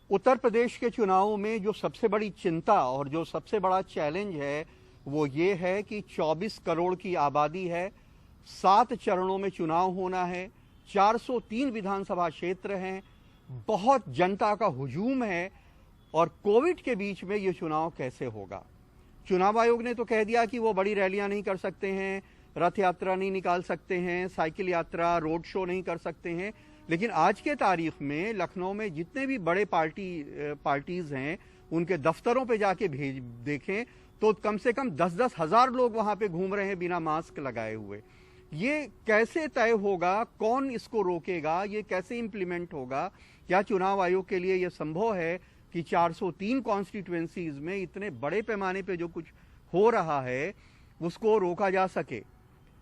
उत्तर प्रदेश के चुनाव में जो सबसे बड़ी चिंता और जो सबसे बड़ा चैलेंज है वो ये है कि 24 करोड़ की आबादी है, 7 चरणों में चुनाव होना है, 403 विधानसभा क्षेत्र हैं, बहुत जनता का हुजूम है और कोविड के बीच में ये चुनाव कैसे होगा। चुनाव आयोग ने तो कह दिया कि वो बड़ी रैलियां नहीं कर सकते हैं, रथ यात्रा नहीं निकाल सकते हैं, साइकिल यात्रा, रोड शो नहीं कर सकते हैं, लेकिन आज के तारीख में लखनऊ में जितने भी बड़े पार्टीज हैं उनके दफ्तरों पे जाके देखें तो कम से कम 10-10 हजार लोग वहां पे घूम रहे हैं बिना मास्क लगाए हुए। ये कैसे तय होगा, कौन इसको रोकेगा, ये कैसे इंप्लीमेंट होगा? क्या चुनाव आयोग के लिए यह संभव है कि 403 कॉन्स्टिट्यूएंसीज में इतने बड़े पैमाने पे जो कुछ हो रहा है उसको रोका जा सके?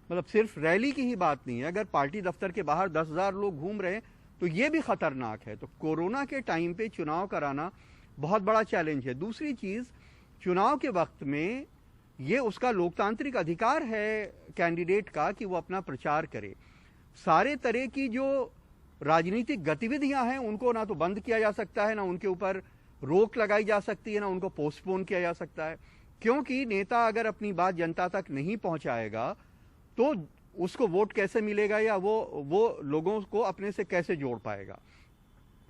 मतलब सिर्फ रैली की ही बात नहीं है, अगर पार्टी दफ्तर के बाहर 10,000 लोग घूम रहे हैं तो ये भी खतरनाक है। तो कोरोना के टाइम पे चुनाव कराना बहुत बड़ा चैलेंज है। दूसरी चीज, चुनाव के वक्त में ये उसका लोकतांत्रिक अधिकार है कैंडिडेट का कि वो अपना प्रचार करे। सारे तरह की जो राजनीतिक गतिविधियां हैं उनको ना तो बंद किया जा सकता है, ना उनके ऊपर रोक लगाई जा सकती है, ना उनको पोस्टपोन किया जा सकता है, क्योंकि नेता अगर अपनी बात जनता तक नहीं पहुंचाएगा तो उसको वोट कैसे मिलेगा या वो लोगों को अपने से कैसे जोड़ पाएगा।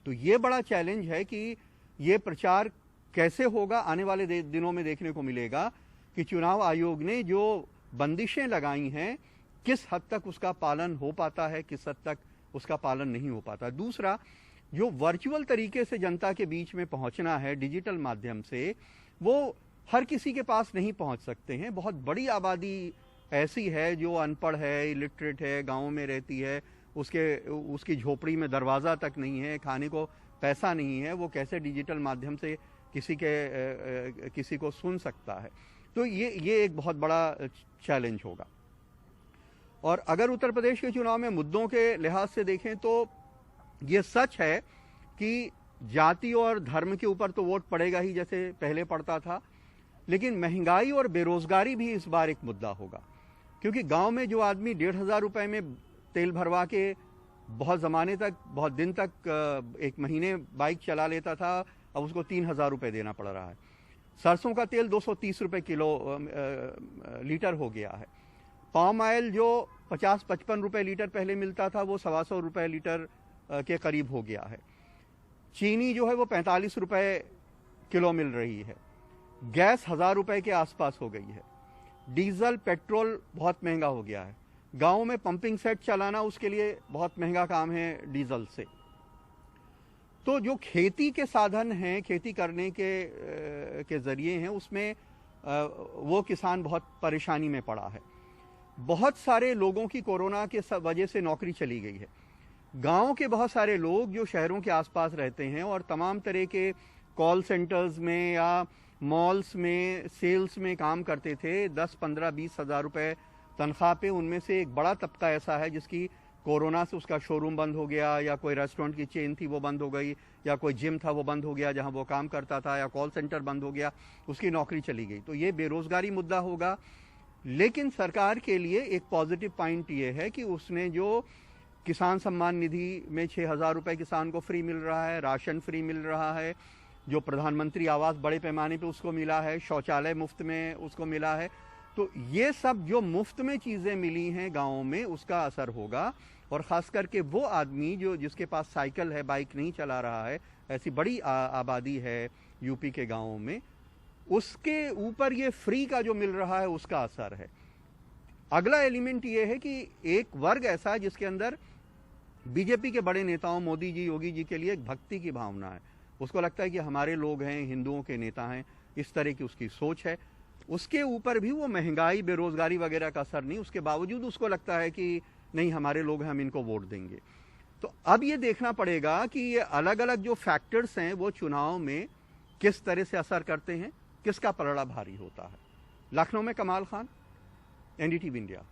तो ये बड़ा चैलेंज है कि ये प्रचार कैसे होगा। आने वाले दिनों में देखने को मिलेगा कि चुनाव आयोग ने जो बंदिशें लगाई हैं किस हद तक उसका पालन हो पाता है, किस हद तक उसका पालन नहीं हो पाता। दूसरा, जो वर्चुअल तरीके से जनता के बीच में पहुंचना है डिजिटल माध्यम से, वो हर किसी के पास नहीं पहुंच सकते हैं। बहुत बड़ी आबादी ऐसी है जो अनपढ़ है, इलिटरेट है, गाँव में रहती है, उसकी झोपड़ी में दरवाज़ा तक नहीं है, खाने को पैसा नहीं है, वो कैसे डिजिटल माध्यम से किसी को सुन सकता है। तो ये एक बहुत बड़ा चैलेंज होगा। और अगर उत्तर प्रदेश के चुनाव में मुद्दों के लिहाज से देखें तो ये सच है कि जाति और धर्म के ऊपर तो वोट पड़ेगा ही जैसे पहले पड़ता था, लेकिन महंगाई और बेरोजगारी भी इस बार एक मुद्दा होगा, क्योंकि गांव में जो आदमी 1,500 रुपए में तेल भरवा के बहुत ज़माने तक, बहुत दिन तक, एक महीने बाइक चला लेता था, अब उसको 3,000 रुपये देना पड़ रहा है। सरसों का तेल 230 रुपये लीटर हो गया है। पाम ऑयल जो 50-55 रुपये लीटर पहले मिलता था वो 125 रुपये लीटर के करीब हो गया है। चीनी जो है वो 45 रुपये किलो मिल रही है। गैस 1,000 रुपये के आसपास हो गई है। डीजल, पेट्रोल बहुत महंगा हो गया है। गाँव में पंपिंग सेट चलाना उसके लिए बहुत महंगा काम है डीजल से। तो जो खेती के साधन हैं, खेती करने के जरिए हैं, उसमें वो किसान बहुत परेशानी में पड़ा है। बहुत सारे लोगों की कोरोना के वजह से नौकरी चली गई है। गांव के बहुत सारे लोग जो शहरों के आसपास रहते हैं और तमाम तरह के कॉल सेंटर्स में या मॉल्स में सेल्स में काम करते थे, 10, 15, 20 हज़ार रुपये तनख्वाह पे, उनमें से एक बड़ा तबका ऐसा है जिसकी कोरोना से उसका शोरूम बंद हो गया, या कोई रेस्टोरेंट की चेन थी वो बंद हो गई, या कोई जिम था वो बंद हो गया जहां वो काम करता था, या कॉल सेंटर बंद हो गया, उसकी नौकरी चली गई। तो ये बेरोजगारी मुद्दा होगा। लेकिन सरकार के लिए एक पॉजिटिव पॉइंट ये है कि उसने जो किसान सम्मान निधि में 6,000 रुपये किसान को फ्री मिल रहा है, राशन फ्री मिल रहा है, जो प्रधानमंत्री आवास बड़े पैमाने पे उसको मिला है, शौचालय मुफ्त में उसको मिला है। तो ये सब जो मुफ्त में चीज़ें मिली हैं गाँव में, उसका असर होगा। और ख़ास करके वो आदमी जिसके पास साइकिल है, बाइक नहीं चला रहा है, ऐसी बड़ी आबादी है यूपी के गाँवों में, उसके ऊपर ये फ्री का जो मिल रहा है उसका असर है। अगला एलिमेंट ये है कि एक वर्ग ऐसा है जिसके अंदर बीजेपी के बड़े नेताओं, मोदी जी, योगी जी के लिए एक भक्ति की भावना है। उसको लगता है कि हमारे लोग हैं, हिंदुओं के नेता हैं, इस तरह की उसकी सोच है। उसके ऊपर भी वो महंगाई, बेरोजगारी वगैरह का असर नहीं, उसके बावजूद उसको लगता है कि नहीं हमारे लोग हैं, हम इनको वोट देंगे। तो अब ये देखना पड़ेगा कि ये अलग अलग जो फैक्टर्स हैं वो चुनाव में किस तरह से असर करते हैं, किसका पलड़ा भारी होता है। लखनऊ में कमाल खान, एनडीटीवी इंडिया।